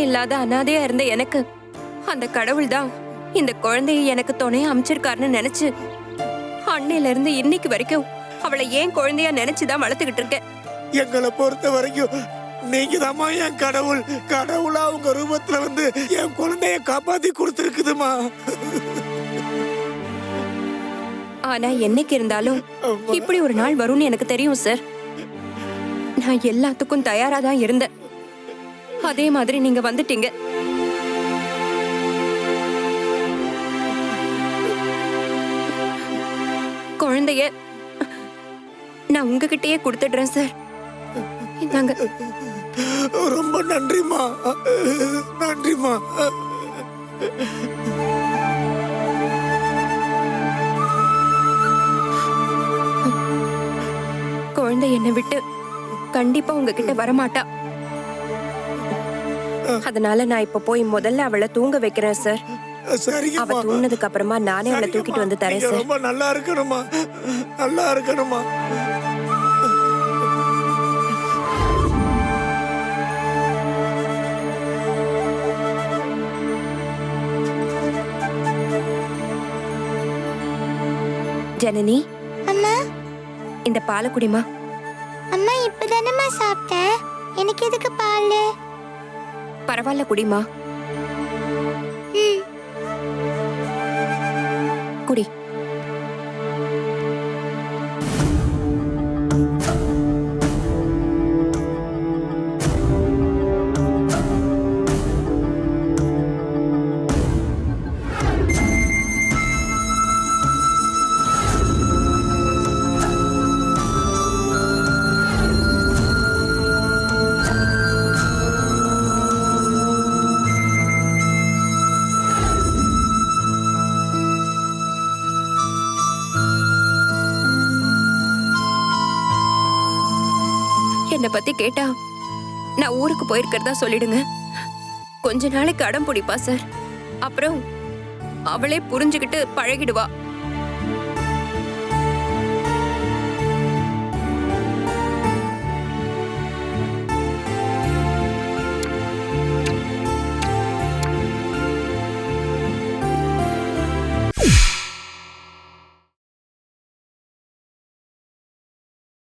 இல்லாத அனாதையா இருந்த எனக்கு அந்த கடவுள் தான் இந்த குழந்தையை எனக்கு துணையா அமைச்சிருக்காருன்னு நினைச்சு அன்னையில இருந்து இன்னைக்கு வரைக்கும் அவளை ஏன் குழந்தையா நினைச்சுதான் வளர்த்துக்கிட்டு இருக்கேன். எங்களை பொறுத்த வரைக்கும் நீங்க தாமா என் கடவுள். கடவுளா உங்க ரூபத்துல வந்து என் குழந்தைய காப்பாத்தி கொடுத்துருக்குதுமா. ஆனா என்னைக்கு இருந்தாலும் இப்படி ஒரு நாள் வரும்னு எனக்கு தெரியும் சார். நான் எல்லாத்துக்கும் தயாரா தான் இருந்தேன். அதே மாதிரி நீங்க வந்துட்டீங்க. குழந்தைய நான் உங்ககிட்டயே கொடுத்துடுறேன் சார். இந்தாங்க. ரொம்ப நன்றிமா, நன்றிமா. குழந்தை என்னை விட்டு கண்டிப்பா உங்ககிட்ட வரமாட்டா. அதனால நான் இப்ப போய் முதல்ல அவளை தூங்க வைக்கிறேன் சார். அவ தூங்கினதுக்கு அப்புறமா நானே அவளை தூக்கிட்டு வந்து தரேன் சார். ரொம்ப நல்லா இருக்கணுமா, நல்லா இருக்கணுமா. ஜனனி, அம்மா இந்த பாலை குடிமா. அம்மா இப்பதானம்மா சாப்பிட்டேன், எனக்கு எதுக்கு பால்? பரவாயில்ல குடிமா. குடி. என்னை பத்தி கேட்டா நான் ஊருக்கு போயிருக்கிறதா சொல்லிடுங்க. கொஞ்ச நாளைக்கு அடம் பிடிப்பா சார். அப்புறம் அவளே புரிஞ்சுக்கிட்டு பழகிடுவா.